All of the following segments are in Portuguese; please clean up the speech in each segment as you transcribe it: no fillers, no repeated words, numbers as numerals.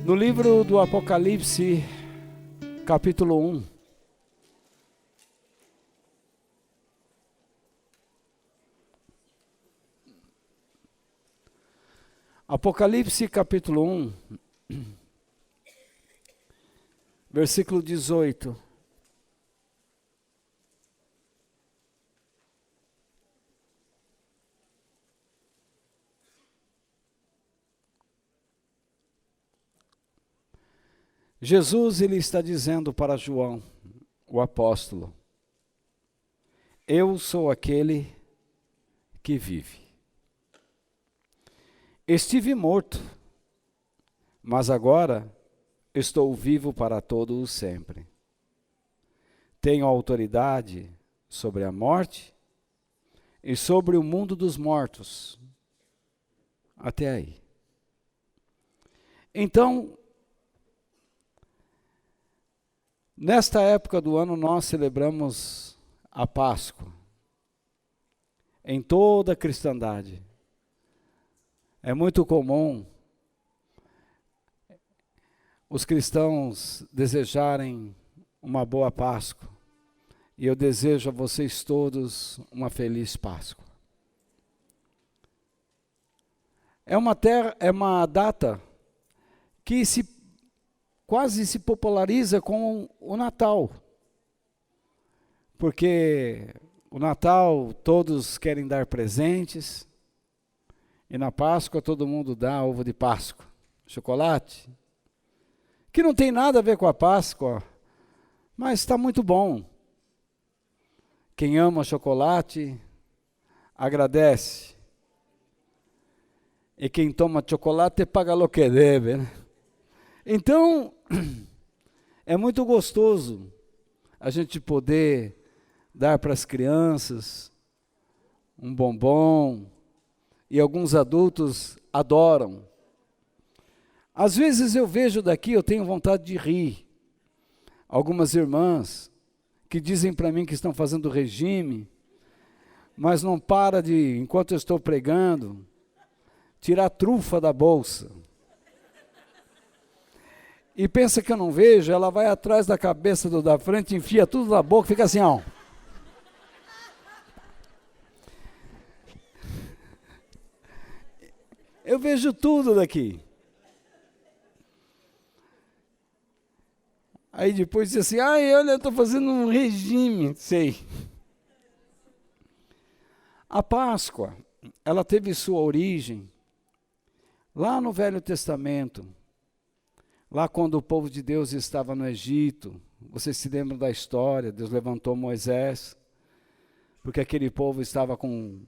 No livro do Apocalipse, capítulo 1. Apocalipse, capítulo 1, versículo 18. Jesus, ele está dizendo para João, o apóstolo: eu sou aquele que vive. Estive morto, mas agora estou vivo para todo o sempre. Tenho autoridade sobre a morte e sobre o mundo dos mortos. Até aí. Então, nesta época do ano, nós celebramos a Páscoa. Em toda a cristandade. É muito comum os cristãos desejarem uma boa Páscoa. E eu desejo a vocês todos uma feliz Páscoa. É uma data que quase se populariza com o Natal. Porque o Natal todos querem dar presentes. E na Páscoa todo mundo dá ovo de Páscoa, chocolate. Que não tem nada a ver com a Páscoa, mas está muito bom. Quem ama chocolate, agradece. E quem toma chocolate paga lo que deve, né? Então, é muito gostoso a gente poder dar para as crianças um bombom, e alguns adultos adoram. Às vezes eu vejo daqui, eu tenho vontade de rir. Algumas irmãs que dizem para mim que estão fazendo regime, mas não para de, enquanto eu estou pregando, tirar trufa da bolsa. E pensa que eu não vejo, ela vai atrás da cabeça do da frente, enfia tudo na boca, fica assim, ó. Eu vejo tudo daqui. Aí depois diz assim, ai, olha, eu estou fazendo um regime, sei. A Páscoa, ela teve sua origem lá no Velho Testamento, lá quando o povo de Deus estava no Egito. Vocês se lembram da história, Deus levantou Moisés, porque aquele povo estava como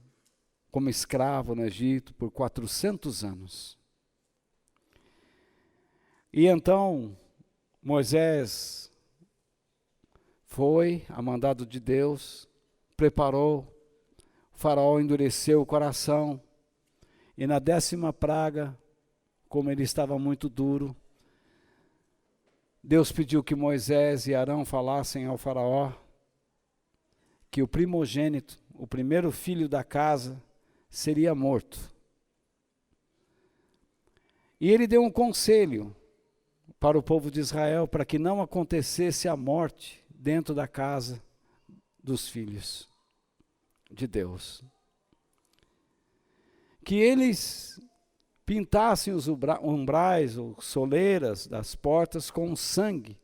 escravo no Egito por 400 anos. E então, Moisés foi, a mandado de Deus, preparou, o faraó endureceu o coração, e na 10ª praga, como ele estava muito duro, Deus pediu que Moisés e Arão falassem ao faraó que o primogênito, o primeiro filho da casa, seria morto. E ele deu um conselho para o povo de Israel, para que não acontecesse a morte dentro da casa dos filhos de Deus. Que eles pintassem os umbrais ou soleiras das portas com sangue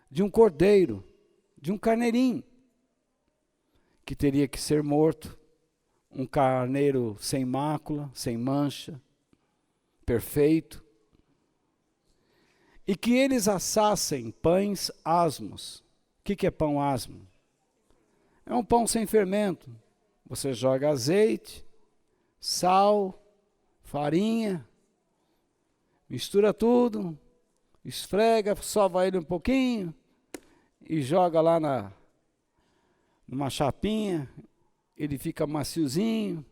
de um cordeiro, de um carneirinho, que teria que ser morto, um carneiro sem mácula, sem mancha, perfeito, e que eles assassem pães asmos. O que é pão asmo? É um pão sem fermento. Você joga azeite, sal, farinha, mistura tudo, esfrega, sova ele um pouquinho e joga lá numa chapinha, ele fica maciozinho,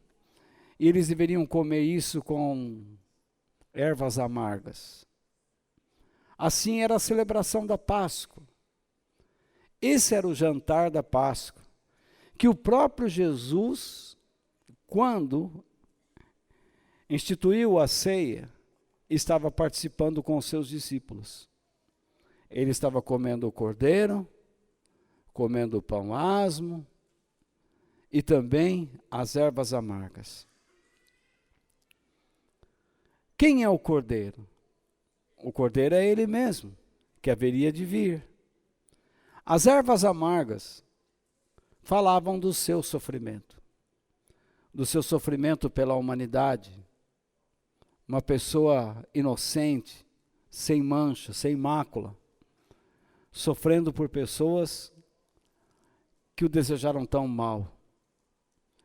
e eles deveriam comer isso com ervas amargas. Assim era a celebração da Páscoa. Esse era o jantar da Páscoa, que o próprio Jesus, quando instituiu a ceia, estava participando com os seus discípulos. Ele estava comendo o cordeiro, comendo o pão asmo e também as ervas amargas. Quem é o cordeiro? O cordeiro é ele mesmo, que haveria de vir. As ervas amargas falavam do seu sofrimento pela humanidade. Uma pessoa inocente, sem mancha, sem mácula, sofrendo por pessoas que o desejaram tão mal.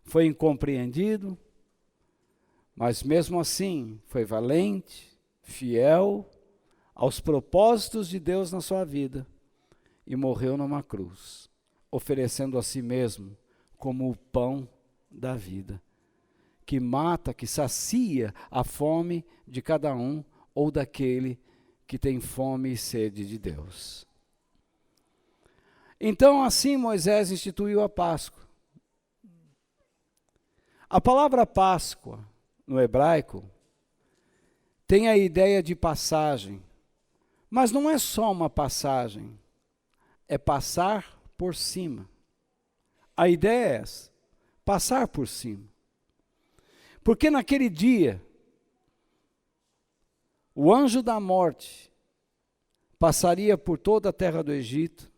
Foi incompreendido, mas mesmo assim foi valente, fiel aos propósitos de Deus na sua vida e morreu numa cruz, oferecendo a si mesmo como o pão da vida, que mata, que sacia a fome de cada um ou daquele que tem fome e sede de Deus. Então, assim Moisés instituiu a Páscoa. A palavra Páscoa, no hebraico, tem a ideia de passagem, mas não é só uma passagem, é passar por cima. A ideia é essa, passar por cima. Porque naquele dia, o anjo da morte passaria por toda a terra do Egito,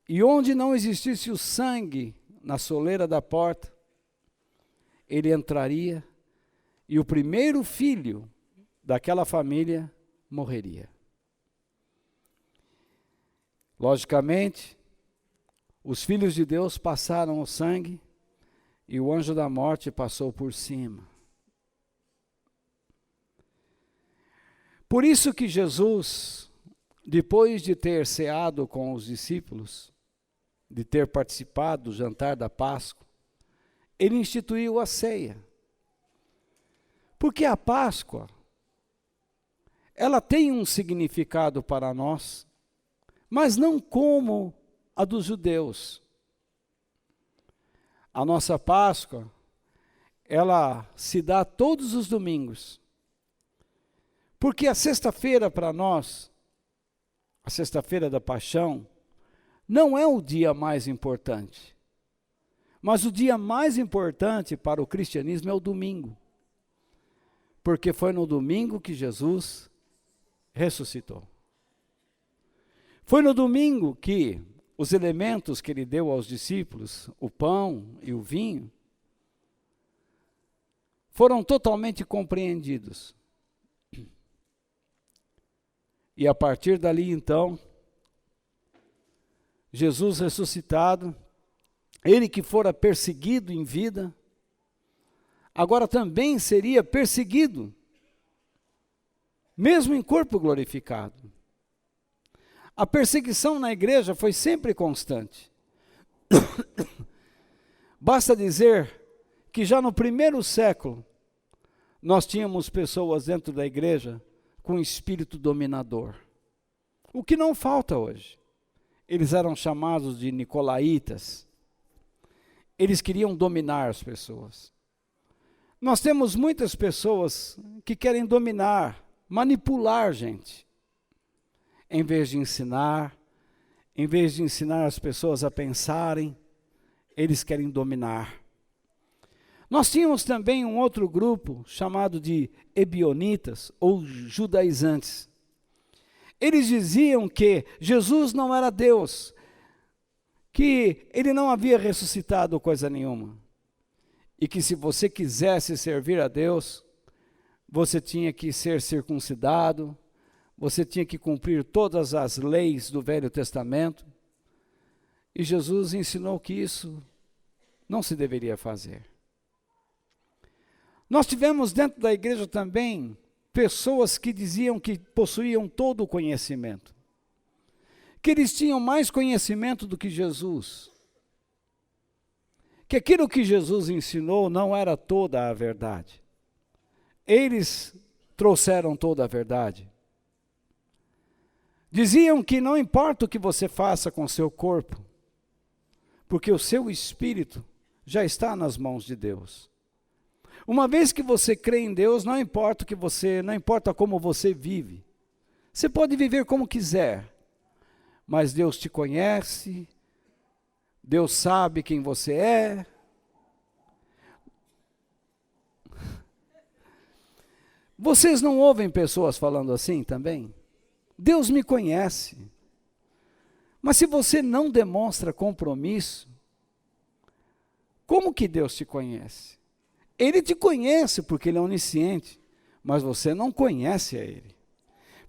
e onde não existisse o sangue na soleira da porta, ele entraria e o primeiro filho daquela família morreria. Logicamente, os filhos de Deus passaram o sangue e o anjo da morte passou por cima. Por isso que Jesus, depois de ter ceado com os discípulos, de ter participado do jantar da Páscoa, ele instituiu a ceia. Porque a Páscoa, ela tem um significado para nós, mas não como a dos judeus. A nossa Páscoa, ela se dá todos os domingos. Porque a sexta-feira para nós, a sexta-feira da Paixão, não é o dia mais importante. Mas o dia mais importante para o cristianismo é o domingo. Porque foi no domingo que Jesus ressuscitou. Foi no domingo que os elementos que ele deu aos discípulos, o pão e o vinho, foram totalmente compreendidos. E a partir dali, então, Jesus ressuscitado, ele que fora perseguido em vida, agora também seria perseguido, mesmo em corpo glorificado. A perseguição na igreja foi sempre constante. Basta dizer que já no primeiro século, nós tínhamos pessoas dentro da igreja com espírito dominador. O que não falta hoje. Eles eram chamados de nicolaítas. Eles queriam dominar as pessoas. Nós temos muitas pessoas que querem dominar, manipular gente. Em vez de ensinar as pessoas a pensarem, eles querem dominar. Nós tínhamos também um outro grupo chamado de ebionitas ou judaizantes. Eles diziam que Jesus não era Deus, que ele não havia ressuscitado coisa nenhuma. E que se você quisesse servir a Deus, você tinha que ser circuncidado, você tinha que cumprir todas as leis do Velho Testamento. E Jesus ensinou que isso não se deveria fazer. Nós tivemos dentro da igreja também pessoas que diziam que possuíam todo o conhecimento, que eles tinham mais conhecimento do que Jesus, que aquilo que Jesus ensinou não era toda a verdade. Eles trouxeram toda a verdade. Diziam que não importa o que você faça com o seu corpo, porque o seu espírito já está nas mãos de Deus. Uma vez que você crê em Deus, não importa como você vive. Você pode viver como quiser, mas Deus te conhece, Deus sabe quem você é. Vocês não ouvem pessoas falando assim também? Deus me conhece. Mas se você não demonstra compromisso, como que Deus te conhece? Ele te conhece porque Ele é onisciente, mas você não conhece a Ele.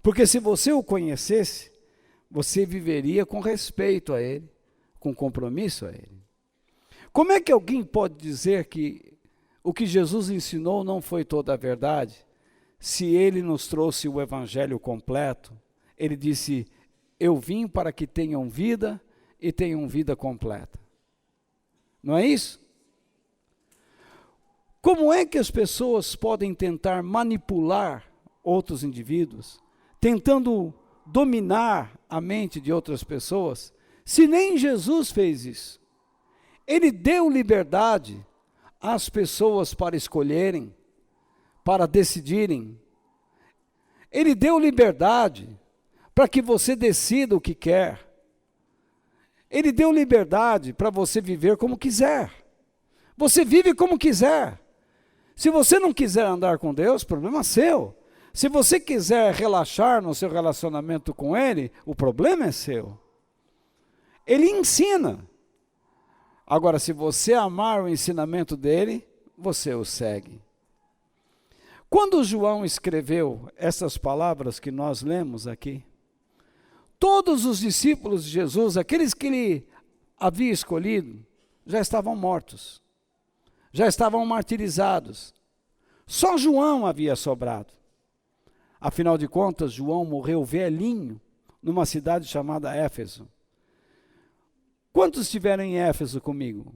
Porque se você o conhecesse, você viveria com respeito a Ele, com compromisso a Ele. Como é que alguém pode dizer que o que Jesus ensinou não foi toda a verdade, se Ele nos trouxe o Evangelho completo? Ele disse, eu vim para que tenham vida e tenham vida completa. Não é isso? Como é que as pessoas podem tentar manipular outros indivíduos, tentando dominar a mente de outras pessoas, se nem Jesus fez isso? Ele deu liberdade às pessoas para escolherem, para decidirem. Ele deu liberdade para que você decida o que quer. Ele deu liberdade para você viver como quiser. Você vive como quiser. Se você não quiser andar com Deus, problema seu. Se você quiser relaxar no seu relacionamento com Ele, o problema é seu. Ele ensina. Agora, se você amar o ensinamento dele, você o segue. Quando João escreveu essas palavras que nós lemos aqui, todos os discípulos de Jesus, aqueles que ele havia escolhido, já estavam mortos. Já estavam martirizados. Só João havia sobrado. Afinal de contas, João morreu velhinho numa cidade chamada Éfeso. Quantos estiveram em Éfeso comigo?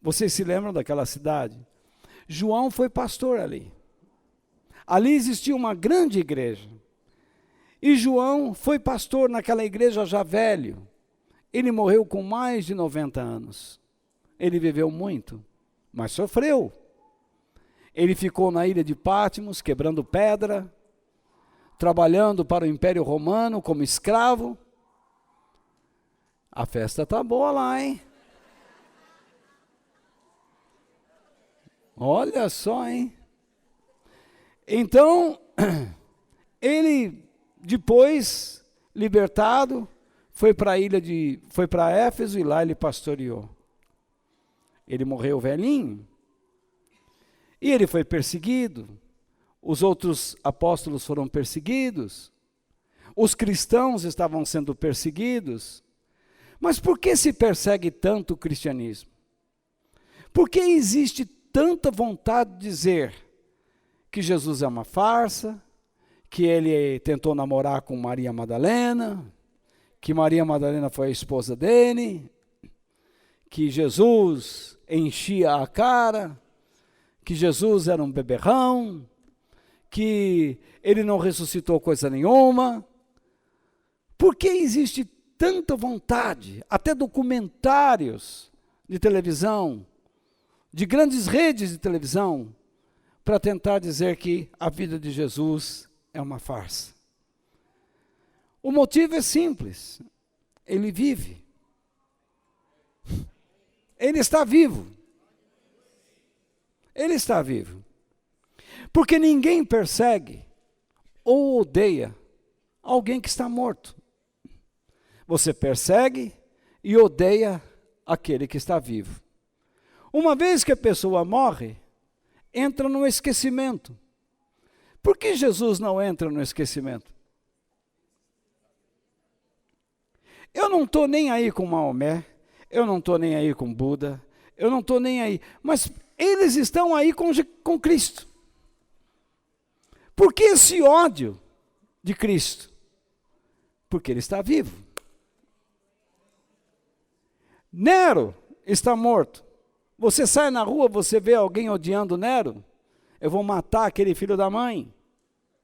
Vocês se lembram daquela cidade? João foi pastor ali. Ali existia uma grande igreja. E João foi pastor naquela igreja já velho. Ele morreu com mais de 90 anos. Ele viveu muito, mas sofreu. Ele ficou na ilha de Patmos, quebrando pedra, trabalhando para o Império Romano como escravo. A festa está boa lá, hein? Olha só, hein? Então, ele, depois, libertado, foi para Éfeso e lá ele pastoreou. Ele morreu velhinho. E ele foi perseguido. Os outros apóstolos foram perseguidos. Os cristãos estavam sendo perseguidos. Mas por que se persegue tanto o cristianismo? Por que existe tanta vontade de dizer que Jesus é uma farsa, que ele tentou namorar com Maria Madalena, que Maria Madalena foi a esposa dele, que Jesus enchia a cara, que Jesus era um beberrão, que ele não ressuscitou coisa nenhuma? Por que existe tanta vontade, até documentários de televisão, de grandes redes de televisão, para tentar dizer que a vida de Jesus é uma farsa? O motivo é simples, ele vive. Ele está vivo. Ele está vivo. Porque ninguém persegue ou odeia alguém que está morto. Você persegue e odeia aquele que está vivo. Uma vez que a pessoa morre, entra no esquecimento. Por que Jesus não entra no esquecimento? Eu não estou nem aí com Maomé, eu não estou nem aí com Buda, eu não estou nem aí. Mas eles estão aí com Cristo. Por que esse ódio de Cristo? Porque ele está vivo. Nero está morto. Você sai na rua, você vê alguém odiando Nero? Eu vou matar aquele filho da mãe.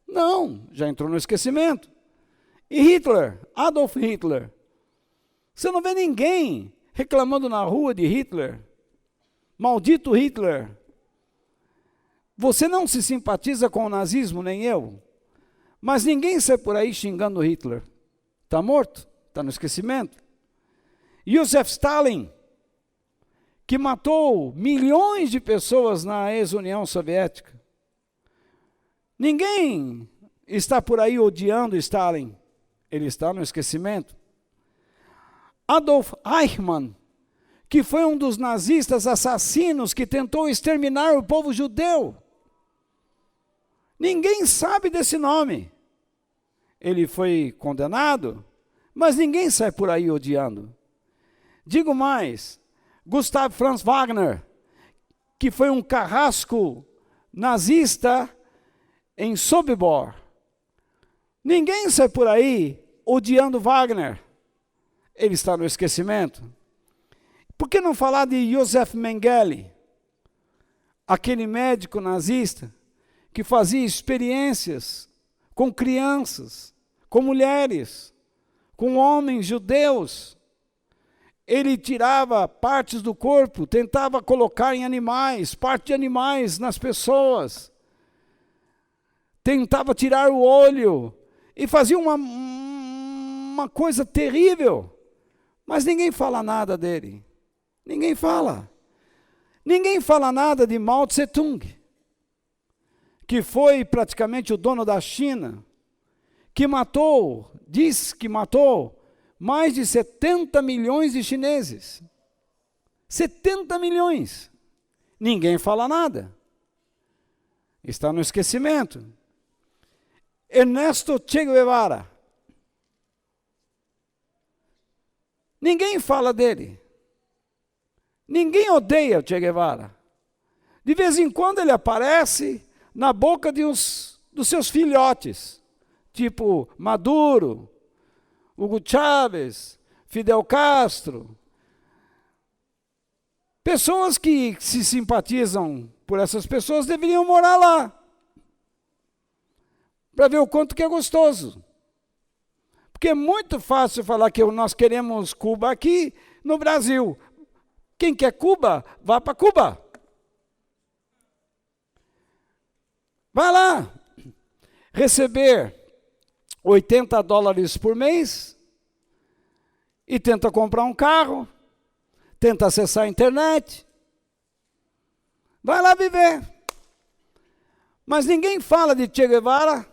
Não, já entrou no esquecimento. E Hitler, Adolf Hitler. Você não vê ninguém reclamando na rua de Hitler. Maldito Hitler. Você não se simpatiza com o nazismo, nem eu. Mas ninguém sai por aí xingando Hitler. Está morto, está no esquecimento. Joseph Stalin, que matou milhões de pessoas na ex-União Soviética. Ninguém está por aí odiando Stalin. Ele está no esquecimento. Adolf Eichmann, que foi um dos nazistas assassinos que tentou exterminar o povo judeu. Ninguém sabe desse nome. Ele foi condenado, mas ninguém sai por aí odiando. Digo mais, Gustav Franz Wagner, que foi um carrasco nazista em Sobibor. Ninguém sai por aí odiando Wagner. Ele está no esquecimento. Por que não falar de Josef Mengele, aquele médico nazista que fazia experiências com crianças, com mulheres, com homens judeus? Ele tirava partes do corpo, tentava colocar em animais, parte de animais nas pessoas. Tentava tirar o olho e fazia uma coisa terrível. Mas ninguém fala nada dele. Ninguém fala. Ninguém fala nada de Mao Tse-tung, que foi praticamente o dono da China, que matou, diz que matou mais de 70 milhões de chineses. 70 milhões. Ninguém fala nada. Está no esquecimento. Ernesto Che Guevara. Ninguém fala dele. Ninguém odeia o Che Guevara. De vez em quando ele aparece na boca dos seus filhotes, tipo Maduro, Hugo Chávez, Fidel Castro. Pessoas que se simpatizam por essas pessoas deveriam morar lá, para ver o quanto que é gostoso. Porque é muito fácil falar que nós queremos Cuba aqui no Brasil. Quem quer Cuba, vá para Cuba. Vai lá, receber $80 por mês e tenta comprar um carro, tenta acessar a internet. Vai lá viver. Mas ninguém fala de Che Guevara,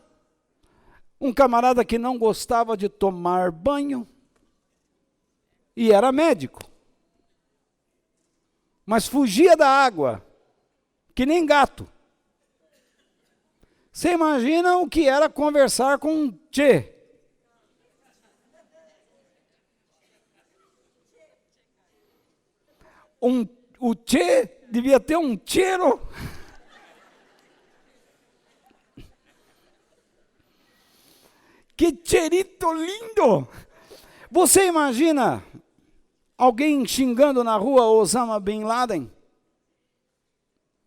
um camarada que não gostava de tomar banho e era médico. Mas fugia da água, que nem gato. Você imagina o que era conversar com um Che? O Che devia ter um cheiro. Que cheirito lindo! Você imagina alguém xingando na rua Osama Bin Laden?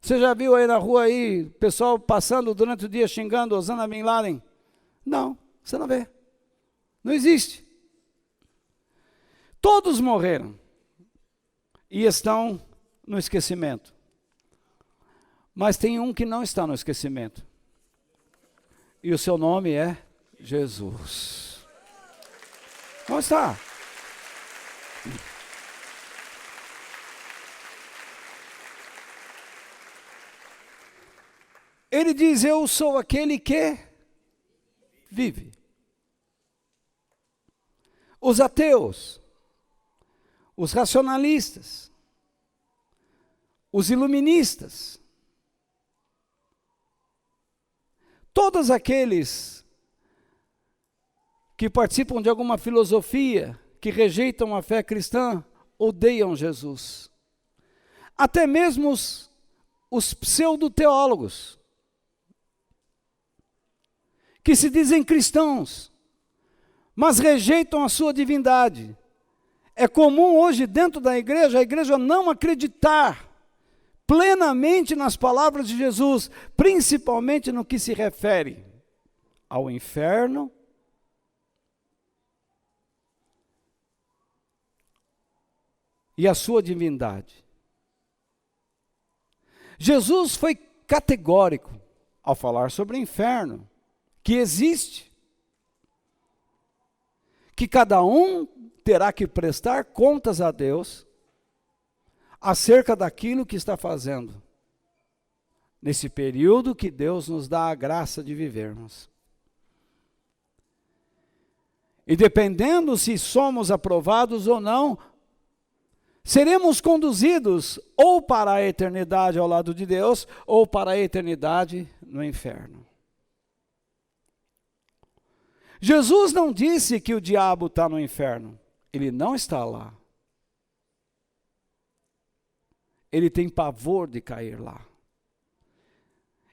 Você já viu aí na rua aí, pessoal passando durante o dia xingando Osama Bin Laden? Não, você não vê. Não existe. Todos morreram e estão no esquecimento. Mas tem um que não está no esquecimento. E o seu nome é Jesus. Onde está? Ele diz: eu sou aquele que vive. Os ateus, os racionalistas, os iluministas, todos aqueles que participam de alguma filosofia, que rejeitam a fé cristã, odeiam Jesus. até mesmo os pseudo-teólogos, que se dizem cristãos, mas rejeitam a sua divindade. É comum hoje dentro da igreja, a igreja não acreditar plenamente nas palavras de Jesus, principalmente no que se refere ao inferno e à sua divindade. Jesus foi categórico ao falar sobre o inferno, que existe, que cada um terá que prestar contas a Deus acerca daquilo que está fazendo, nesse período que Deus nos dá a graça de vivermos. E dependendo se somos aprovados ou não, seremos conduzidos ou para a eternidade ao lado de Deus, ou para a eternidade no inferno. Jesus não disse que o diabo está no inferno. Ele não está lá. Ele tem pavor de cair lá.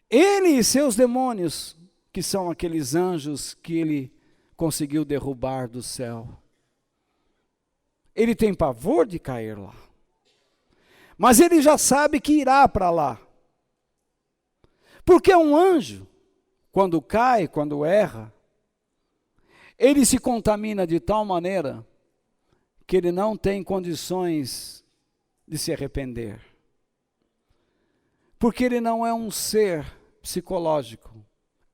Ele e seus demônios, que são aqueles anjos que ele conseguiu derrubar do céu. Ele tem pavor de cair lá. Mas ele já sabe que irá para lá. Porque um anjo, quando cai, quando erra, ele se contamina de tal maneira que ele não tem condições de se arrepender. Porque ele não é um ser psicológico,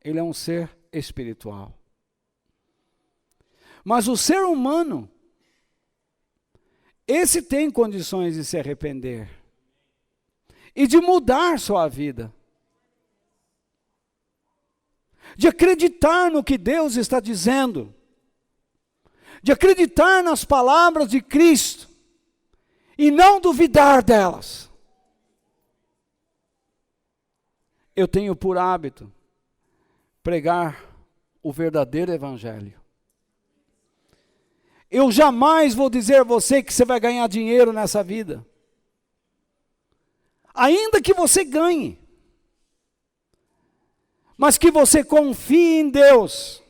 ele é um ser espiritual. Mas o ser humano, esse tem condições de se arrepender e de mudar sua vida, de acreditar no que Deus está dizendo, de acreditar nas palavras de Cristo e não duvidar delas. Eu tenho por hábito pregar o verdadeiro evangelho. Eu jamais vou dizer a você que você vai ganhar dinheiro nessa vida. Ainda que você ganhe. Mas que você confie em Deus,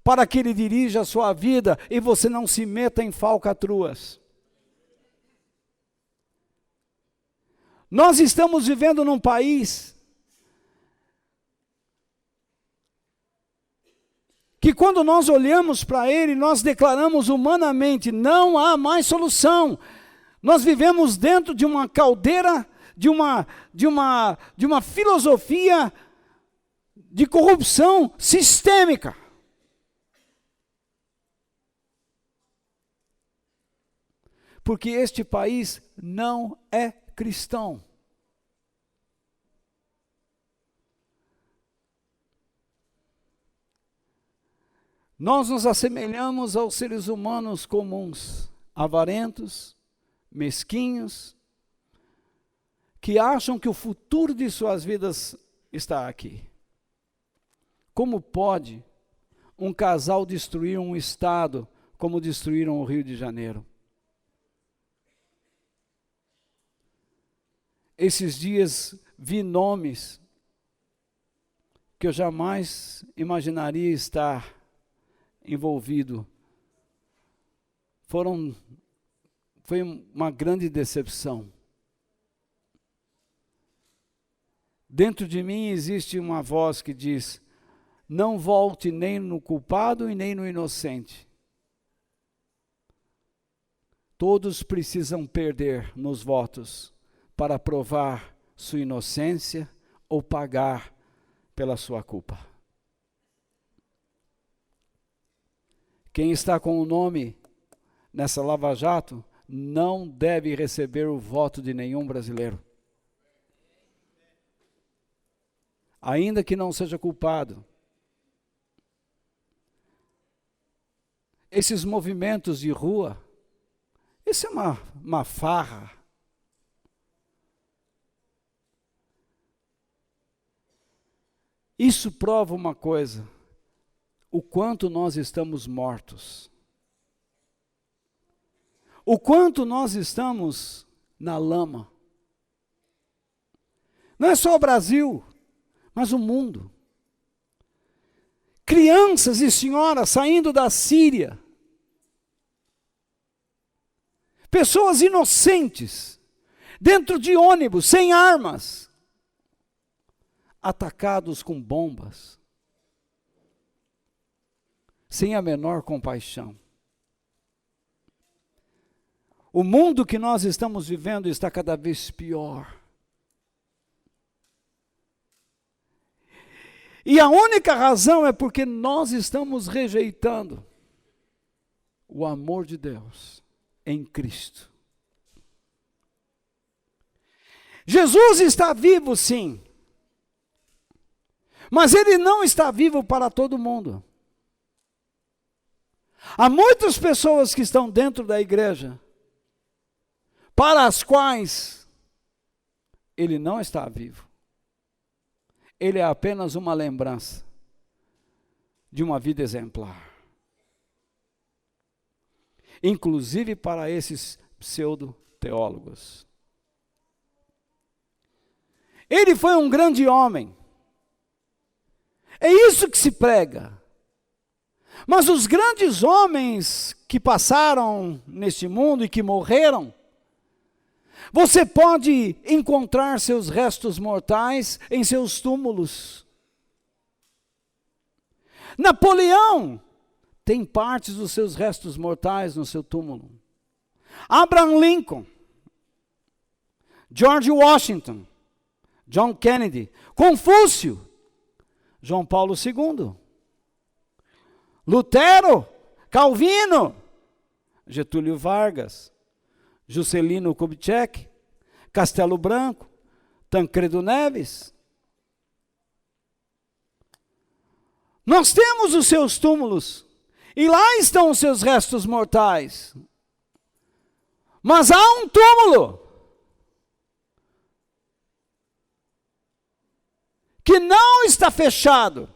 para que Ele dirija a sua vida e você não se meta em falcatruas. Nós estamos vivendo num país que quando nós olhamos para ele, nós declaramos humanamente, não há mais solução. Nós vivemos dentro de uma caldeira, de uma filosofia de corrupção sistêmica. Porque este país não é cristão. Nós nos assemelhamos aos seres humanos comuns, avarentos, mesquinhos, que acham que o futuro de suas vidas está aqui. Como pode um casal destruir um estado como destruíram o Rio de Janeiro? Esses dias vi nomes que eu jamais imaginaria estar envolvido. Foi uma grande decepção. Dentro de mim existe uma voz que diz: não volte nem no culpado e nem no inocente. Todos precisam perder nos votos para provar sua inocência ou pagar pela sua culpa. Quem está com o nome nessa Lava Jato não deve receber o voto de nenhum brasileiro. Ainda que não seja culpado. Esses movimentos de rua, isso é uma farra. Isso prova uma coisa: o quanto nós estamos mortos. O quanto nós estamos na lama. Não é só o Brasil, mas o mundo. Crianças e senhoras saindo da Síria. Pessoas inocentes, dentro de ônibus, sem armas, atacados com bombas, sem a menor compaixão. O mundo que nós estamos vivendo está cada vez pior. E a única razão é porque nós estamos rejeitando o amor de Deus em Cristo. Jesus está vivo, sim, mas Ele não está vivo para todo mundo. Há muitas pessoas que estão dentro da igreja, para as quais Ele não está vivo. Ele é apenas uma lembrança de uma vida exemplar. Inclusive para esses pseudo-teólogos. Ele foi um grande homem. É isso que se prega. Mas os grandes homens que passaram neste mundo e que morreram, você pode encontrar seus restos mortais em seus túmulos. Napoleão tem partes dos seus restos mortais no seu túmulo. Abraham Lincoln, George Washington, John Kennedy, Confúcio, João Paulo II, Lutero, Calvino, Getúlio Vargas, Juscelino Kubitschek, Castelo Branco, Tancredo Neves. Nós temos os seus túmulos, e lá estão os seus restos mortais. Mas há um túmulo que não está fechado,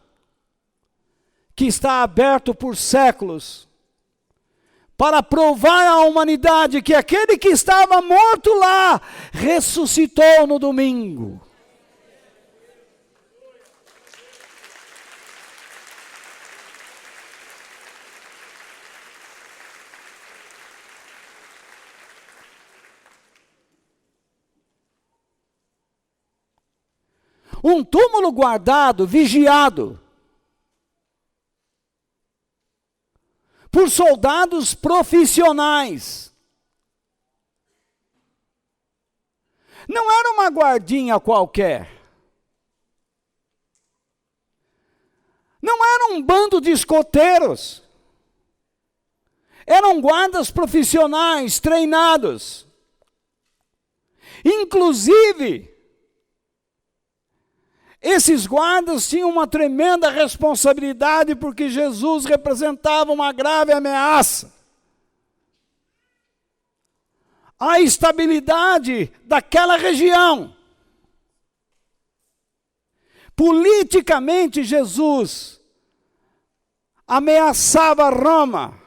que está aberto por séculos, para provar à humanidade que aquele que estava morto lá, ressuscitou no domingo. Um túmulo guardado, vigiado, por soldados profissionais. Não era uma guardinha qualquer. Não era um bando de escoteiros. Eram guardas profissionais, treinados. Inclusive, esses guardas tinham uma tremenda responsabilidade porque Jesus representava uma grave ameaça à estabilidade daquela região. Politicamente, Jesus ameaçava Roma,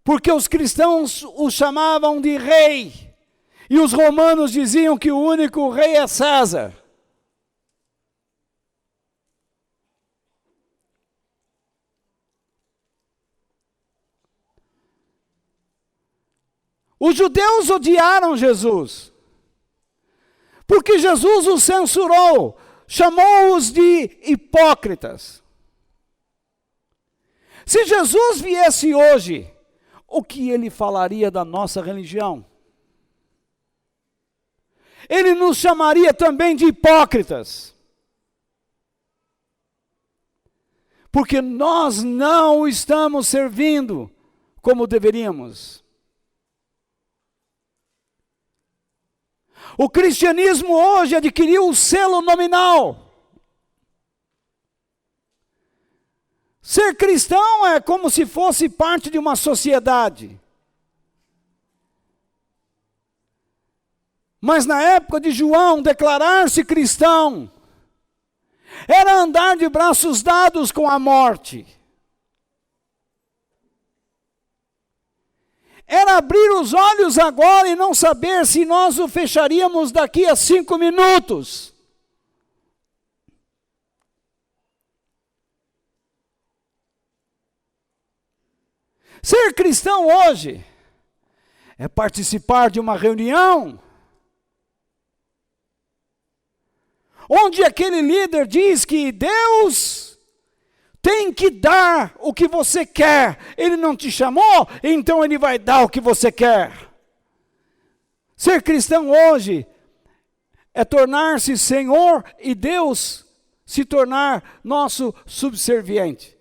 porque os cristãos o chamavam de rei. E os romanos diziam que o único rei é César. Os judeus odiaram Jesus, porque Jesus os censurou, chamou-os de hipócritas. Se Jesus viesse hoje, o que ele falaria da nossa religião? Ele nos chamaria também de hipócritas. Porque nós não estamos servindo como deveríamos. O cristianismo hoje adquiriu o selo nominal. Ser cristão é como se fosse parte de uma sociedade. Mas na época de João, declarar-se cristão era andar de braços dados com a morte. era abrir os olhos agora e não saber se nós o fecharíamos daqui a 5 minutos. Ser cristão hoje é participar de uma reunião onde aquele líder diz que Deus tem que dar o que você quer. Ele não te chamou, então Ele vai dar o que você quer. Ser cristão hoje é tornar-se Senhor e Deus se tornar nosso subserviente.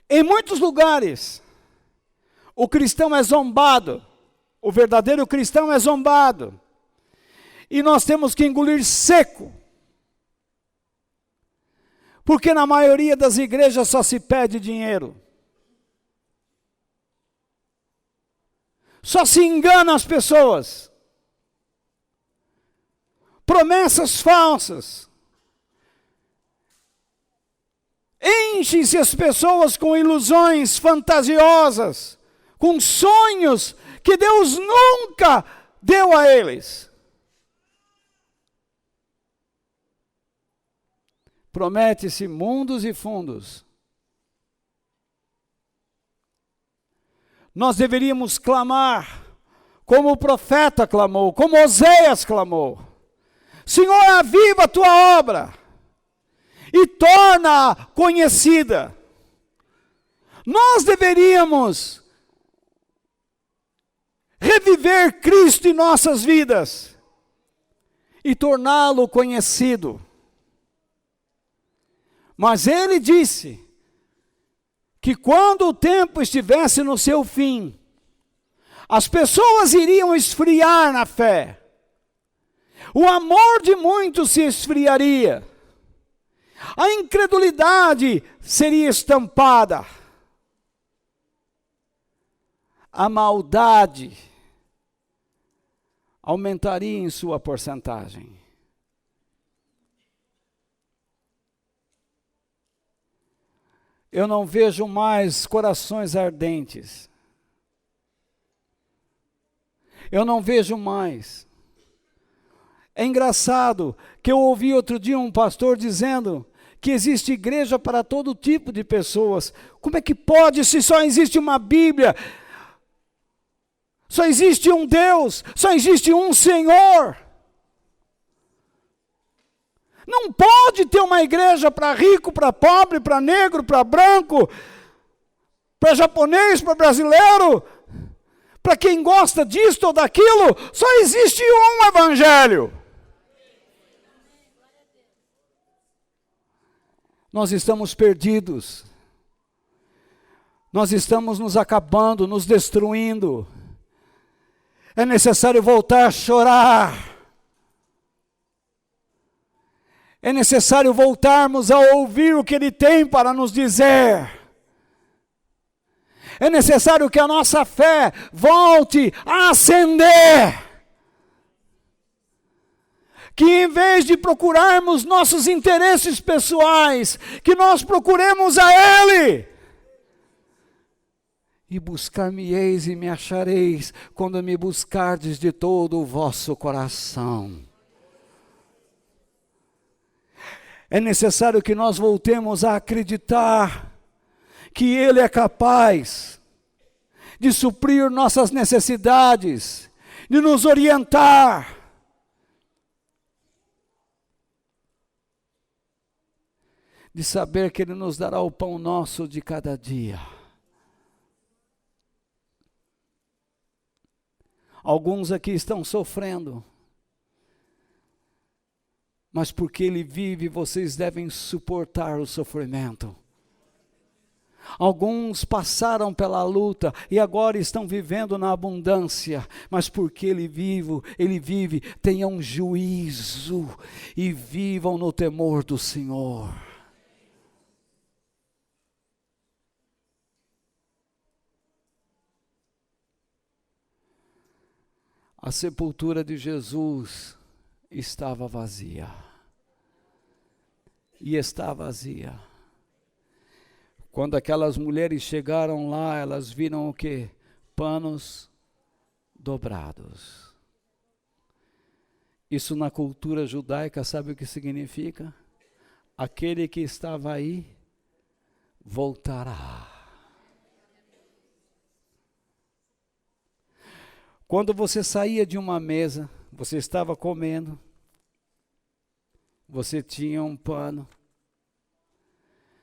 Em muitos lugares, o cristão é zombado. O verdadeiro cristão é zombado. E nós temos que engolir seco. Porque na maioria das igrejas só se pede dinheiro. Só se engana as pessoas. Promessas falsas. Enchem-se as pessoas com ilusões fantasiosas, com sonhos que Deus nunca deu a eles. Promete-se mundos e fundos. Nós deveríamos clamar, como o profeta clamou, como Oséias clamou: Senhor, aviva a tua obra e torna-a conhecida. Nós deveríamos reviver Cristo em nossas vidas e torná-lo conhecido. Mas ele disse que quando o tempo estivesse no seu fim, as pessoas iriam esfriar na fé. O amor de muitos se esfriaria. A incredulidade seria estampada. A maldade aumentaria em sua porcentagem. Eu não vejo mais corações ardentes. Eu não vejo mais. É engraçado que eu ouvi outro dia um pastor dizendo que existe igreja para todo tipo de pessoas. Como é que pode, se só existe uma Bíblia? Só existe um Deus, só existe um Senhor. Não pode ter uma igreja para rico, para pobre, para negro, para branco, para japonês, para brasileiro, para quem gosta disto ou daquilo. Só existe um evangelho. Nós estamos perdidos. Nós estamos nos acabando, nos destruindo. É necessário voltar a chorar. É necessário voltarmos a ouvir o que Ele tem para nos dizer. É necessário que a nossa fé volte a acender. Que em vez de procurarmos nossos interesses pessoais, que nós procuremos a Ele. E buscar-me-eis e me achareis, quando me buscardes de todo o vosso coração. É necessário que nós voltemos a acreditar que Ele é capaz de suprir nossas necessidades, de nos orientar. De saber que Ele nos dará o pão nosso de cada dia. Alguns aqui estão sofrendo. Mas porque Ele vive, vocês devem suportar o sofrimento. Alguns passaram pela luta e agora estão vivendo na abundância. Mas porque Ele vive, tenham juízo e vivam no temor do Senhor. A sepultura de Jesus estava vazia. e está vazia. Quando aquelas mulheres chegaram lá, elas viram o quê? Panos dobrados. Isso na cultura judaica, sabe o que significa? Aquele que estava aí, voltará. Quando você saía de uma mesa, você estava comendo, você tinha um pano.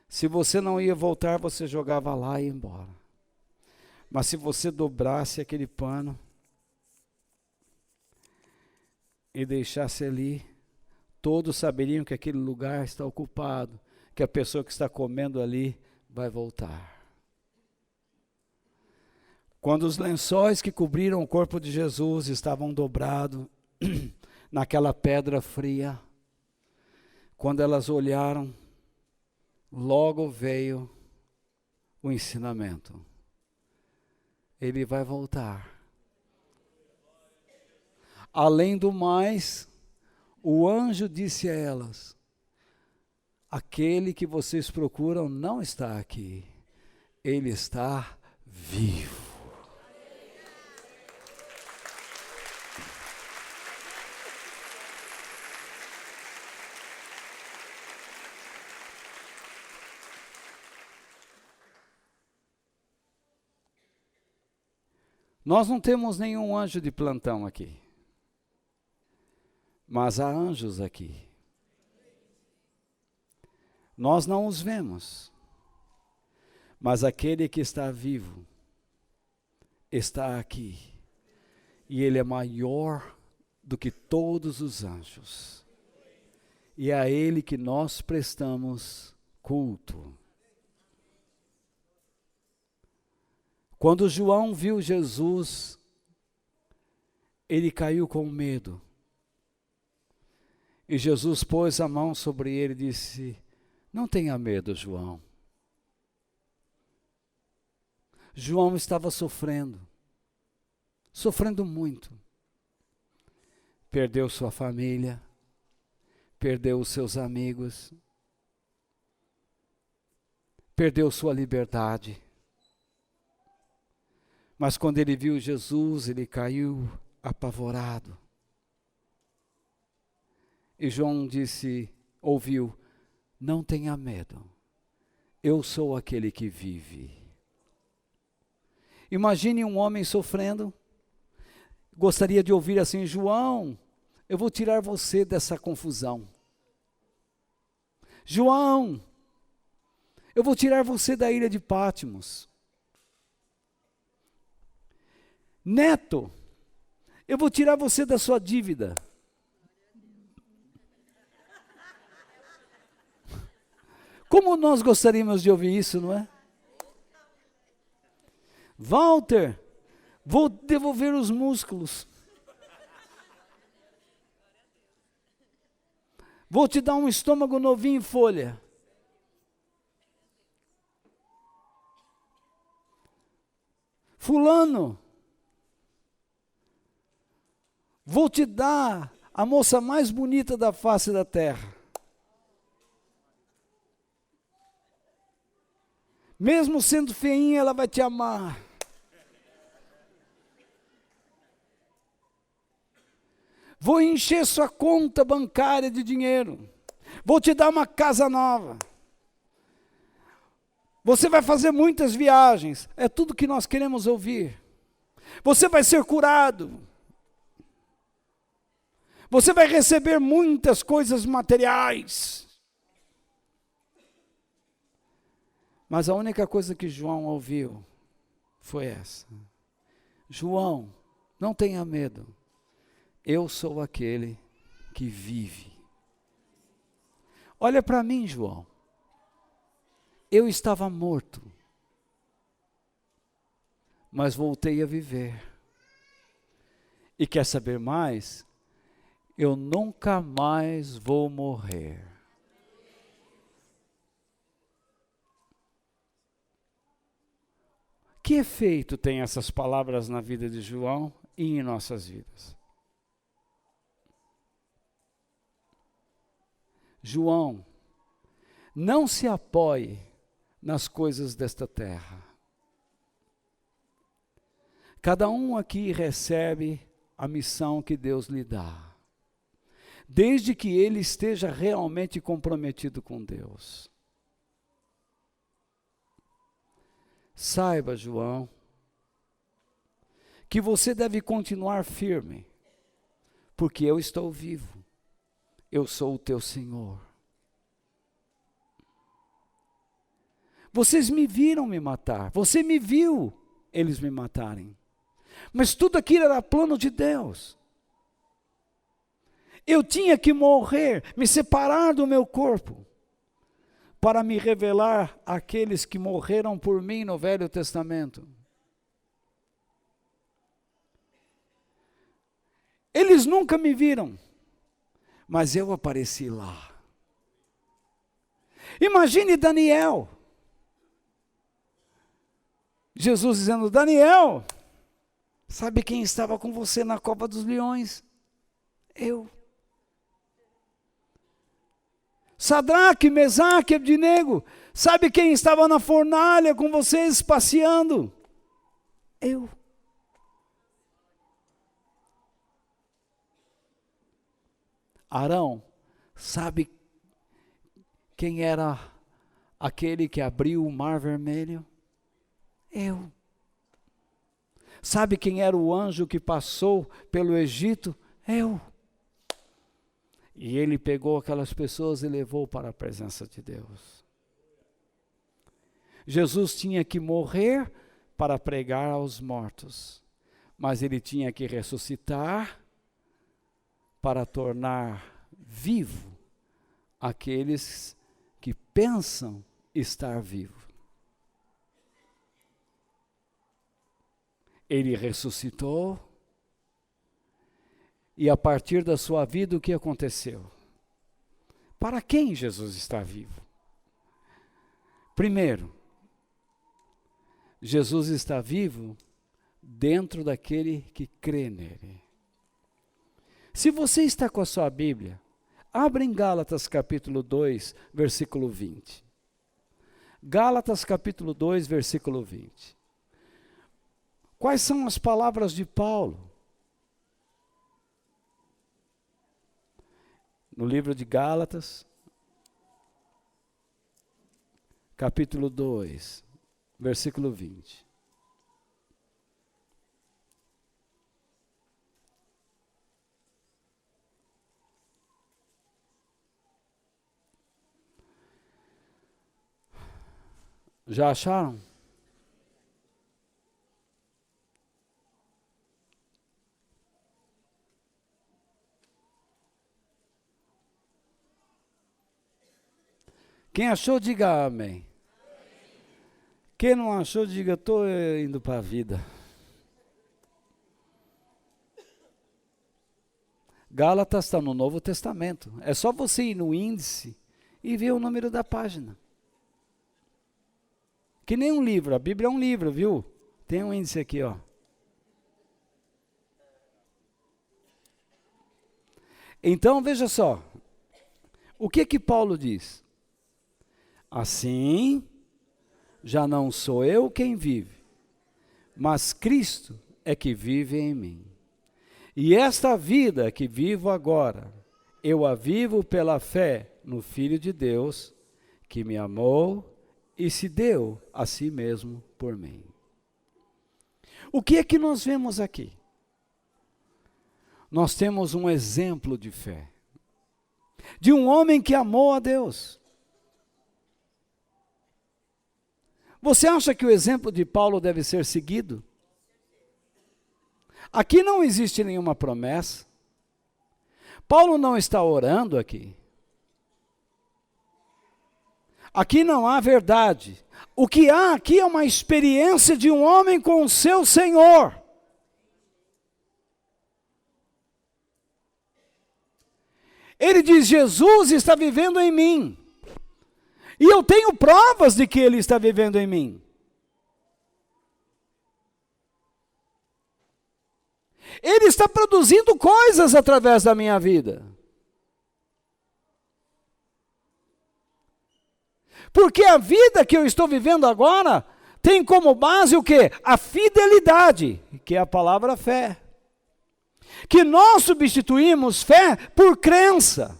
Se você não ia voltar, você jogava lá e ia embora. Mas se você dobrasse aquele pano e deixasse ali, todos saberiam que aquele lugar está ocupado, que a pessoa que está comendo ali vai voltar. Quando os lençóis que cobriram o corpo de Jesus estavam dobrados naquela pedra fria, quando elas olharam, logo veio o ensinamento. Ele vai voltar. Além do mais, o anjo disse a elas: aquele que vocês procuram não está aqui, ele está vivo. Nós não temos nenhum anjo de plantão aqui, mas há anjos aqui. Nós não os vemos, mas aquele que está vivo está aqui, e ele é maior do que todos os anjos, e é a ele que nós prestamos culto. Quando João viu Jesus, ele caiu com medo. E Jesus pôs a mão sobre ele e disse: não tenha medo, João. João estava sofrendo muito. Perdeu sua família, perdeu os seus amigos, perdeu sua liberdade. Mas quando ele viu Jesus, ele caiu apavorado. E João ouviu: não tenha medo, eu sou aquele que vive. Imagine um homem sofrendo, gostaria de ouvir assim: João, eu vou tirar você dessa confusão. João, eu vou tirar você da ilha de Patmos. Neto, eu vou tirar você da sua dívida. Como nós gostaríamos de ouvir isso, não é? Walter, vou devolver os músculos. Vou te dar um estômago novinho em folha. Fulano, vou te dar a moça mais bonita da face da terra. Mesmo sendo feinha, ela vai te amar. Vou encher sua conta bancária de dinheiro. Vou te dar uma casa nova. Você vai fazer muitas viagens. É tudo que nós queremos ouvir. Você vai ser curado. Você vai receber muitas coisas materiais. Mas a única coisa que João ouviu foi essa: João, não tenha medo. Eu sou aquele que vive. Olha para mim, João. Eu estava morto, mas voltei a viver. E quer saber mais? Eu nunca mais vou morrer. Que efeito tem essas palavras na vida de João e em nossas vidas? João Não se apoie nas coisas desta terra. Cada um aqui recebe a missão que Deus lhe dá, desde que ele esteja realmente comprometido com Deus. Saiba, João, que você deve continuar firme, porque eu estou vivo, eu sou o teu Senhor. Vocês me viram me matar, você me viu eles me matarem, mas tudo aquilo era plano de Deus. Eu tinha que morrer, me separar do meu corpo, para me revelar àqueles que morreram por mim no Velho Testamento. Eles nunca me viram, mas eu apareci lá. Imagine Daniel. Jesus dizendo: Daniel, sabe quem estava com você na cova dos leões? Eu. Sadraque, Mesaque, Abdinego, sabe quem estava na fornalha com vocês passeando? Eu. Arão, sabe quem era aquele que abriu o Mar Vermelho? Eu. Sabe quem era o anjo que passou pelo Egito? Eu. E ele pegou aquelas pessoas e levou para a presença de Deus. Jesus tinha que morrer para pregar aos mortos, mas ele tinha que ressuscitar para tornar vivo aqueles que pensam estar vivos. Ele ressuscitou, e a partir da sua vida o que aconteceu? Para quem Jesus está vivo? Primeiro, Jesus está vivo dentro daquele que crê nele. Se você está com a sua Bíblia, abra em Gálatas capítulo 2, versículo 20. Gálatas capítulo 2, versículo 20. Quais são as palavras de Paulo? No livro de Gálatas, capítulo 2, versículo 20. Já acharam? Quem achou, diga amém. Quem não achou, diga: estou indo para a vida. Gálatas está no Novo Testamento. É só você ir no índice e ver o número da página. Que nem um livro, a Bíblia é um livro, viu? Tem um índice aqui, ó. Então, veja só. O que Paulo diz? Assim, já não sou eu quem vive, mas Cristo é que vive em mim. E esta vida que vivo agora, eu a vivo pela fé no Filho de Deus, que me amou e se deu a si mesmo por mim. O que é que nós vemos aqui? Nós temos um exemplo de fé, de um homem que amou a Deus. Você acha que o exemplo de Paulo deve ser seguido? Aqui não existe nenhuma promessa. Paulo não está orando aqui. Aqui não há verdade. O que há aqui é uma experiência de um homem com o seu Senhor. Ele diz: Jesus está vivendo em mim. E eu tenho provas de que Ele está vivendo em mim. Ele está produzindo coisas através da minha vida. Porque a vida que eu estou vivendo agora tem como base o quê? A fidelidade, que é a palavra fé. Que nós substituímos fé por crença.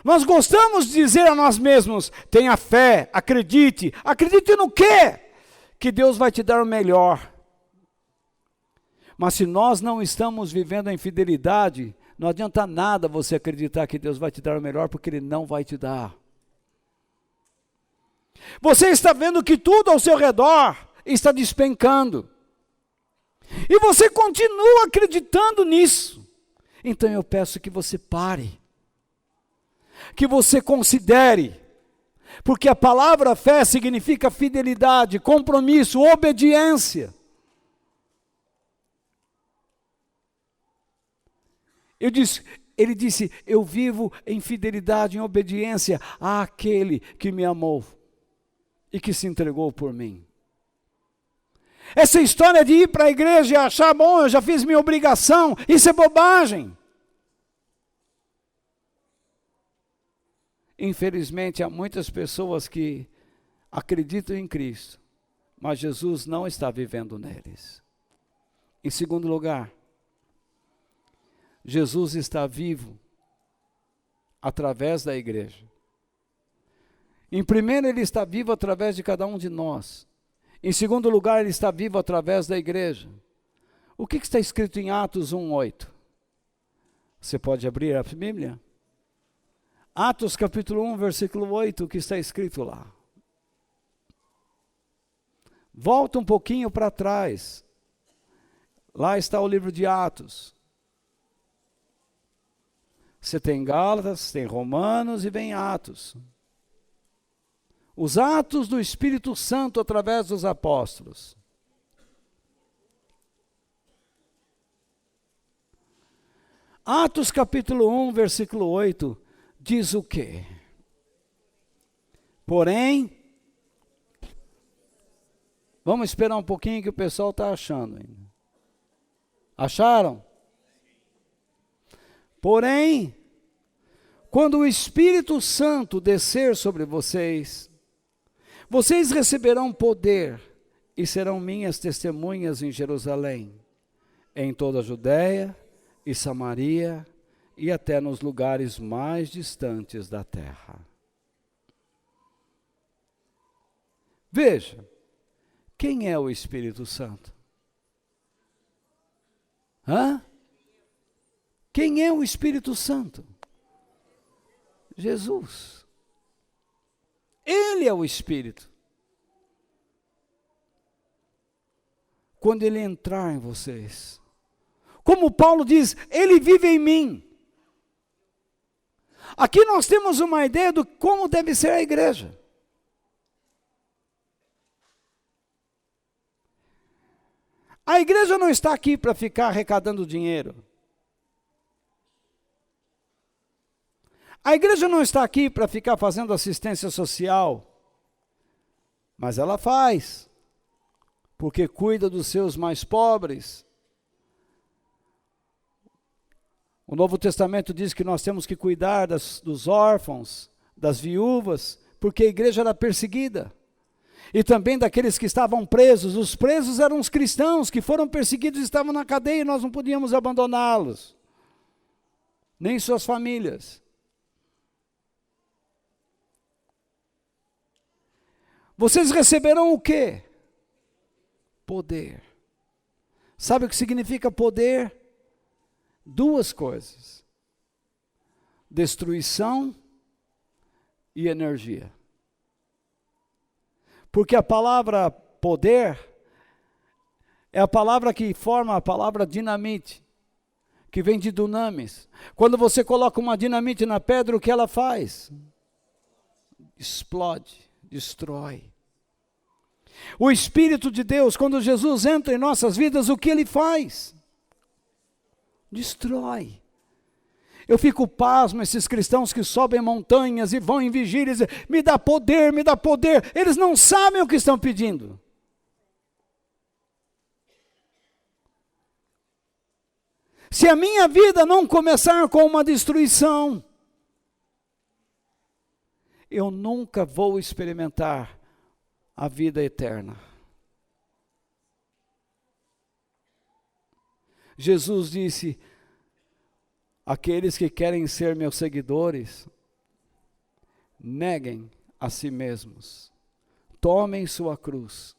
Nós gostamos de dizer a nós mesmos, tenha fé, acredite. Acredite no quê? Que Deus vai te dar o melhor. Mas se nós não estamos vivendo a infidelidade, não adianta nada você acreditar que Deus vai te dar o melhor, porque Ele não vai te dar. Você está vendo que tudo ao seu redor está despencando. E você continua acreditando nisso. Então eu peço que você pare. Que você considere. Porque a palavra fé significa fidelidade, compromisso, obediência. Ele disse, eu vivo em fidelidade, em obediência àquele que me amou e que se entregou por mim. Essa história de ir para a igreja e achar, bom, eu já fiz minha obrigação, isso é bobagem. Infelizmente, há muitas pessoas que acreditam em Cristo, mas Jesus não está vivendo neles. Em segundo lugar, Jesus está vivo através da igreja. Em primeiro, Ele está vivo através de cada um de nós. Em segundo lugar, Ele está vivo através da igreja. O que está escrito em Atos 1:8? Você pode abrir a Bíblia? Atos capítulo 1, versículo 8, o que está escrito lá? Volta um pouquinho para trás. Lá está o livro de Atos. Você tem Gálatas, tem Romanos e vem Atos. Os atos do Espírito Santo através dos apóstolos. Atos capítulo 1, versículo 8, diz o quê? Porém, vamos esperar um pouquinho que o pessoal está achando ainda. Acharam? Porém, quando o Espírito Santo descer sobre vocês, vocês receberão poder e serão minhas testemunhas em Jerusalém, em toda a Judéia e Samaria e até nos lugares mais distantes da terra. Veja, quem é o Espírito Santo? Quem é o Espírito Santo? Jesus. Ele é o Espírito. Quando Ele entrar em vocês, como Paulo diz, Ele vive em mim. Aqui nós temos uma ideia de como deve ser a igreja. A igreja não está aqui para ficar arrecadando dinheiro. A igreja não está aqui para ficar fazendo assistência social, mas ela faz, porque cuida dos seus mais pobres. O Novo Testamento diz que nós temos que cuidar dos órfãos, das viúvas, porque a igreja era perseguida. E também daqueles que estavam presos. Os presos eram os cristãos que foram perseguidos e estavam na cadeia e nós não podíamos abandoná-los, nem suas famílias. Vocês receberão o quê? Poder. Sabe o que significa poder? Duas coisas: destruição e energia. Porque a palavra poder é a palavra que forma a palavra dinamite, que vem de dunamis. Quando você coloca uma dinamite na pedra, o que ela faz? Explode, destrói. O Espírito de Deus, quando Jesus entra em nossas vidas, o que Ele faz? Destrói. Eu fico pasmo, esses cristãos que sobem montanhas e vão em vigílias, me dá poder, me dá poder. Eles não sabem o que estão pedindo. Se a minha vida não começar com uma destruição, eu nunca vou experimentar a vida eterna. Jesus disse: aqueles que querem ser meus seguidores, neguem a si mesmos, tomem sua cruz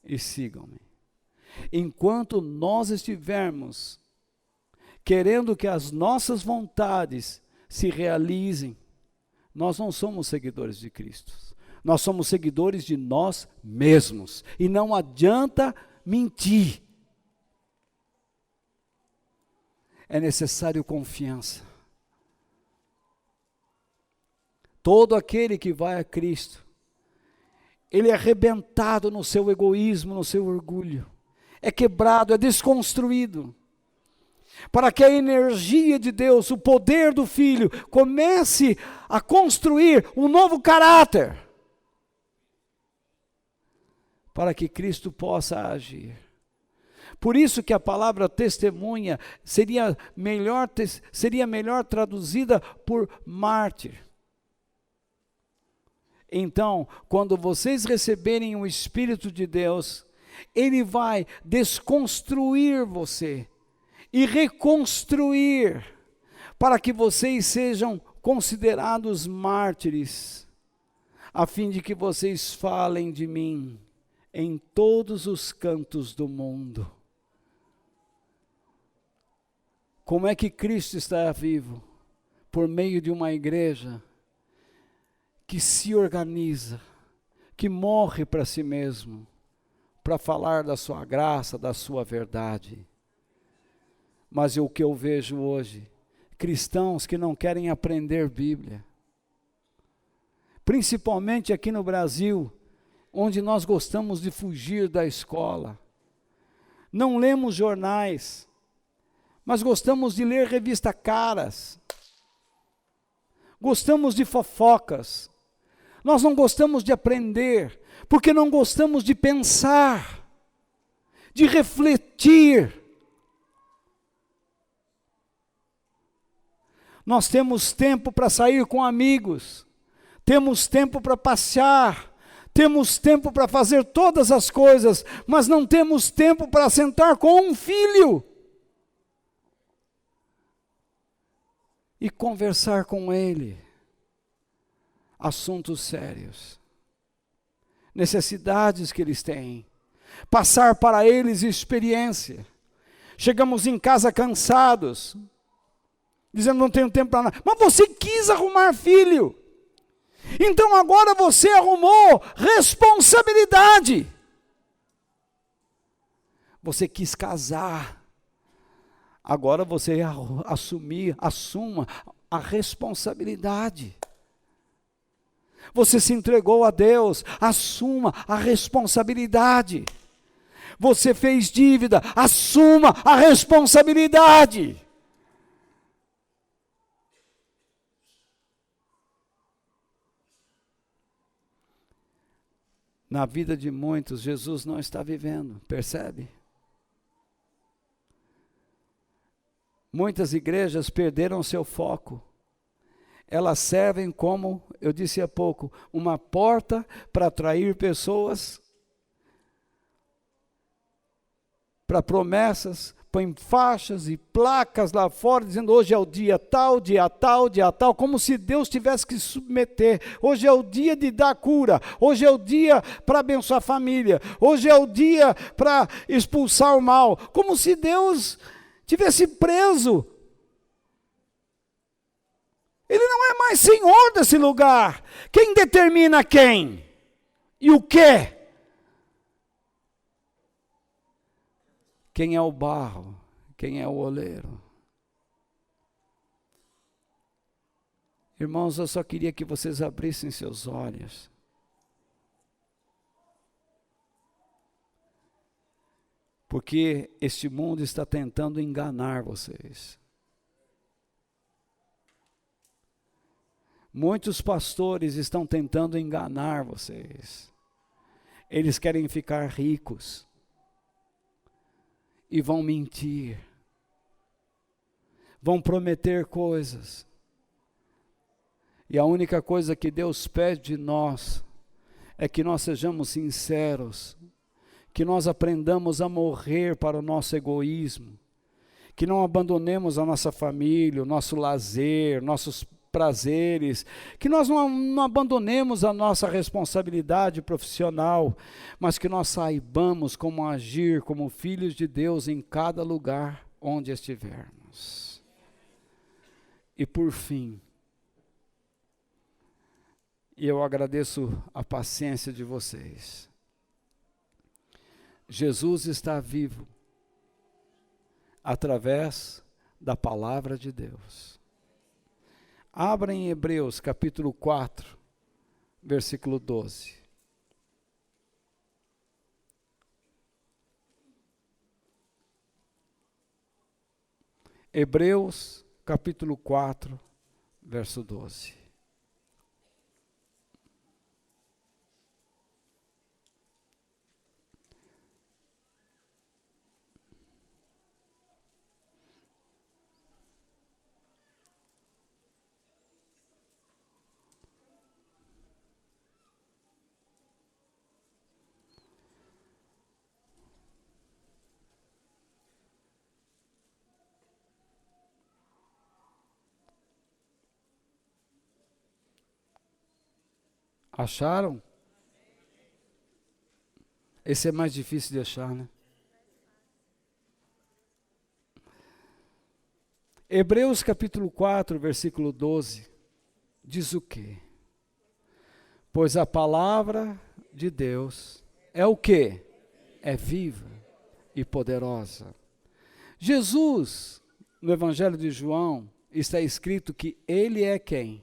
e sigam-me. Enquanto nós estivermos querendo que as nossas vontades se realizem, nós não somos seguidores de Cristo. Nós somos seguidores de nós mesmos. E não adianta mentir. É necessário confiança. Todo aquele que vai a Cristo, ele é arrebentado no seu egoísmo, no seu orgulho. É quebrado, é desconstruído. Para que a energia de Deus, o poder do Filho, comece a construir um novo caráter. Para que Cristo possa agir. Por isso que a palavra testemunha seria melhor traduzida por mártir. Então, quando vocês receberem o Espírito de Deus, Ele vai desconstruir você e reconstruir, para que vocês sejam considerados mártires, a fim de que vocês falem de mim em todos os cantos do mundo. Como é que Cristo está vivo? Por meio de uma igreja que se organiza, que morre para si mesmo, para falar da sua graça, da sua verdade. Mas o que eu vejo hoje, cristãos que não querem aprender Bíblia, principalmente aqui no Brasil, onde nós gostamos de fugir da escola, não lemos jornais, mas gostamos de ler revista caras, gostamos de fofocas, nós não gostamos de aprender, porque não gostamos de pensar, de refletir. Nós temos tempo para sair com amigos, temos tempo para passear, temos tempo para fazer todas as coisas, mas não temos tempo para sentar com um filho e conversar com ele assuntos sérios, necessidades que eles têm, passar para eles experiência. Chegamos em casa cansados, dizendo não tenho tempo para nada, mas você quis arrumar filho, então agora você arrumou responsabilidade. Você quis casar, agora você assuma a responsabilidade. Você se entregou a Deus, assuma a responsabilidade. Você fez dívida, assuma a responsabilidade. Na vida de muitos, Jesus não está vivendo, percebe? Muitas igrejas perderam seu foco. Elas servem como, eu disse há pouco, uma porta para atrair pessoas, para promessas, põem faixas e placas lá fora, dizendo hoje é o dia tal, dia tal, dia tal, como se Deus tivesse que submeter. Hoje é o dia de dar cura, hoje é o dia para abençoar a família, hoje é o dia para expulsar o mal, como se Deus tivesse preso. Ele não é mais senhor desse lugar. Quem determina quem? E o quê? Quem é o barro? Quem é o oleiro? Irmãos, eu só queria que vocês abrissem seus olhos. Porque este mundo está tentando enganar vocês. Muitos pastores estão tentando enganar vocês. Eles querem ficar ricos. E vão mentir. Vão prometer coisas. E a única coisa que Deus pede de nós é que nós sejamos sinceros, que nós aprendamos a morrer para o nosso egoísmo, que não abandonemos a nossa família, o nosso lazer, nossos prazeres, que nós não abandonemos a nossa responsabilidade profissional, mas que nós saibamos como agir como filhos de Deus em cada lugar onde estivermos. E por fim, eu agradeço a paciência de vocês. Jesus está vivo através da palavra de Deus. Abra em Hebreus capítulo 4, versículo 12. Hebreus capítulo 4, verso 12. Acharam? Esse é mais difícil de achar, né? Hebreus capítulo 4, versículo 12, diz o quê? Pois a palavra de Deus é o quê? É viva e poderosa. Jesus, no Evangelho de João, está escrito que ele é quem?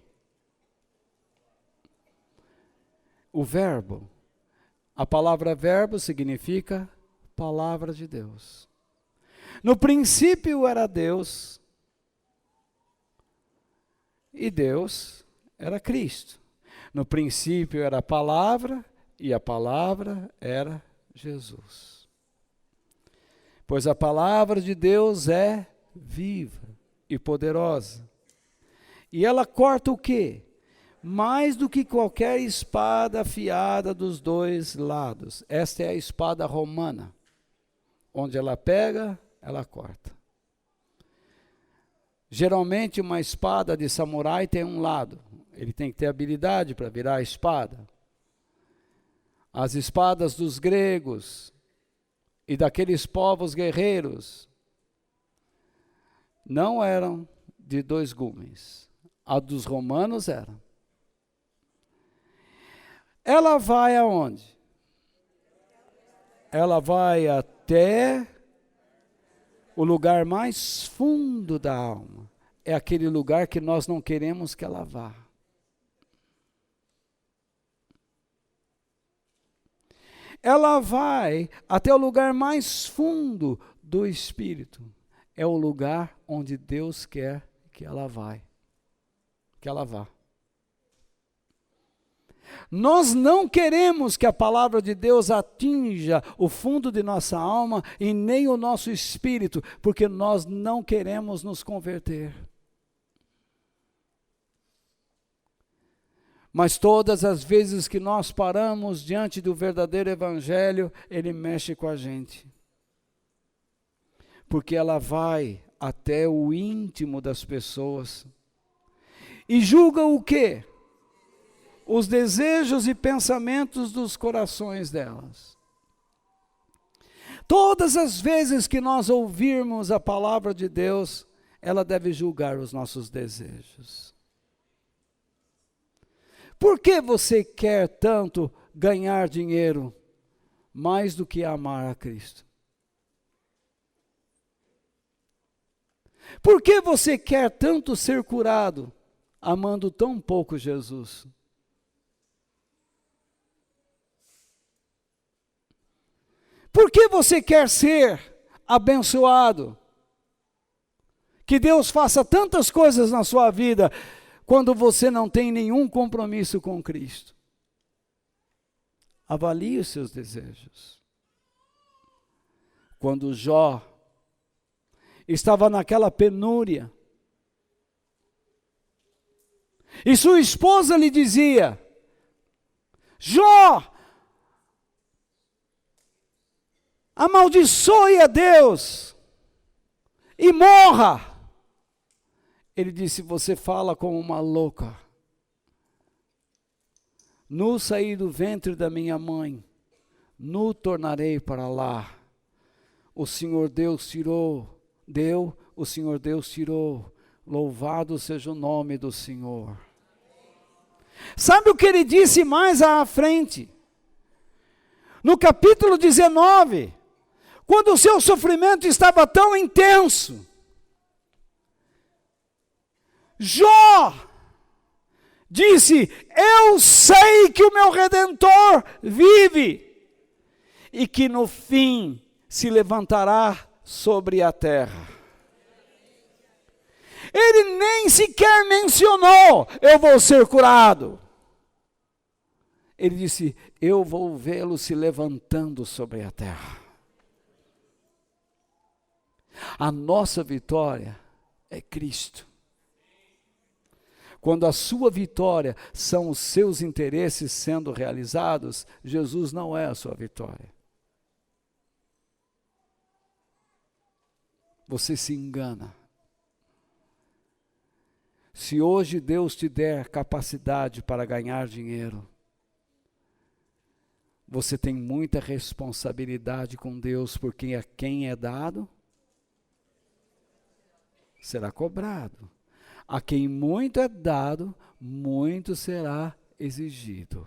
O verbo. A palavra verbo significa palavra de Deus. No princípio era Deus, e Deus era Cristo. No princípio era a palavra, e a palavra era Jesus. Pois a palavra de Deus é viva e poderosa. E ela corta o quê? Mais do que qualquer espada afiada dos dois lados. Esta é a espada romana. Onde ela pega, ela corta. Geralmente uma espada de samurai tem um lado. Ele tem que ter habilidade para virar a espada. As espadas dos gregos e daqueles povos guerreiros não eram de dois gumes. A dos romanos era. Ela vai aonde? Ela vai até o lugar mais fundo da alma. É aquele lugar que nós não queremos que ela vá. Ela vai até o lugar mais fundo do espírito. É o lugar onde Deus quer que ela vá. Nós não queremos que a palavra de Deus atinja o fundo de nossa alma e nem o nosso espírito, porque nós não queremos nos converter. Mas todas as vezes que nós paramos diante do verdadeiro evangelho, ele mexe com a gente. Porque ela vai até o íntimo das pessoas e julga o quê? Os desejos e pensamentos dos corações delas. Todas as vezes que nós ouvirmos a palavra de Deus, ela deve julgar os nossos desejos. Por que você quer tanto ganhar dinheiro mais do que amar a Cristo? Por que você quer tanto ser curado amando tão pouco Jesus? Por que você quer ser abençoado? Que Deus faça tantas coisas na sua vida quando você não tem nenhum compromisso com Cristo. Avalie os seus desejos. Quando Jó estava naquela penúria, E sua esposa lhe dizia: Jó, amaldiçoe a Deus e morra. Ele disse: você fala como uma louca. Nu saí do ventre da minha mãe, nu tornarei para lá. O Senhor Deus deu, o Senhor Deus tirou. Louvado seja o nome do Senhor. Sabe o que ele disse mais à frente? No capítulo 19, quando o seu sofrimento estava tão intenso, Jó disse: eu sei que o meu Redentor vive e que no fim se levantará sobre a terra. Ele nem sequer mencionou: eu vou ser curado. Ele disse: eu vou vê-lo se levantando sobre a terra. A nossa vitória é Cristo. Quando a sua vitória são os seus interesses sendo realizados, Jesus não é a sua vitória. Você se engana. Se hoje Deus te der capacidade para ganhar dinheiro, você tem muita responsabilidade com Deus, porque a quem é dado, será cobrado. A quem muito é dado, muito será exigido.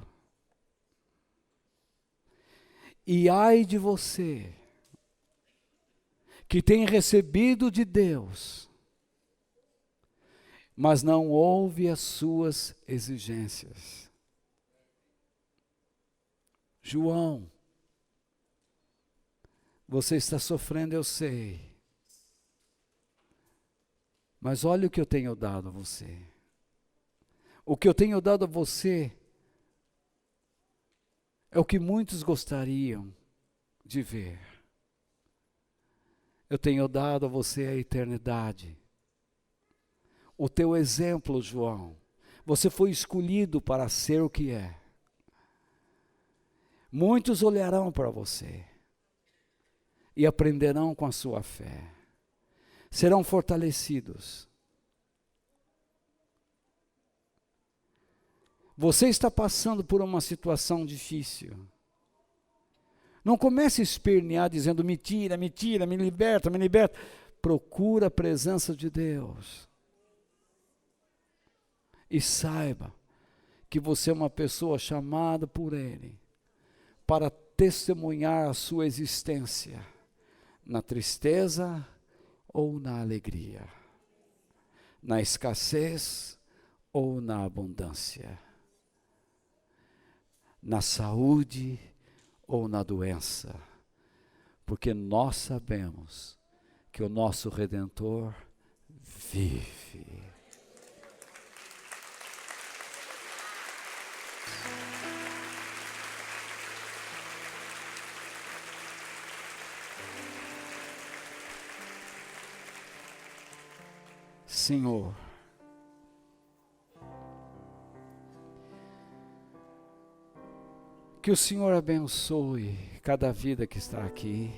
E ai de você, que tem recebido de Deus, mas não ouve as suas exigências. João, você está sofrendo, eu sei. Mas olha o que eu tenho dado a você. O que eu tenho dado a você é o que muitos gostariam de ver. Eu tenho dado a você a eternidade. O teu exemplo, João. Você foi escolhido para ser o que é. Muitos olharão para você e aprenderão com a sua fé. Serão fortalecidos. Você está passando por uma situação difícil. Não comece a espernear dizendo: me tira, me tira, me liberta, me liberta. Procura a presença de Deus. E saiba que você é uma pessoa chamada por Ele para testemunhar a sua existência na tristeza ou na alegria, na escassez ou na abundância, na saúde ou na doença, porque nós sabemos que o nosso Redentor vive. Senhor, que o Senhor abençoe cada vida que está aqui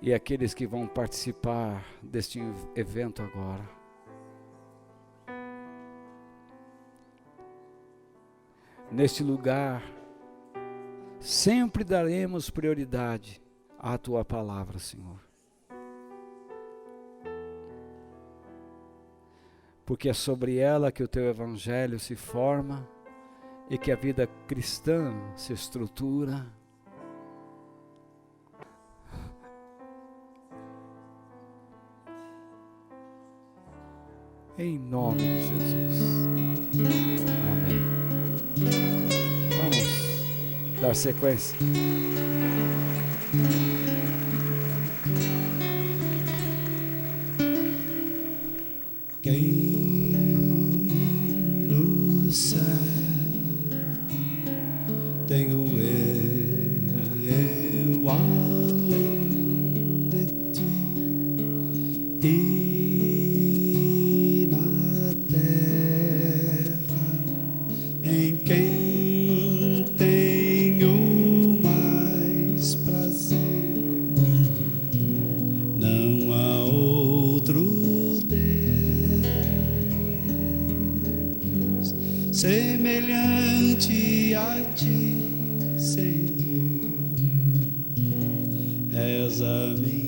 e aqueles que vão participar deste evento agora. Neste lugar, sempre daremos prioridade à Tua palavra, Senhor. Porque é sobre ela que o Teu Evangelho se forma e que a vida cristã se estrutura. Em nome de Jesus. Amém. Vamos dar sequência. Quem no céu tenho eu além de ti e na terra semelhante a ti, Senhor. És a minha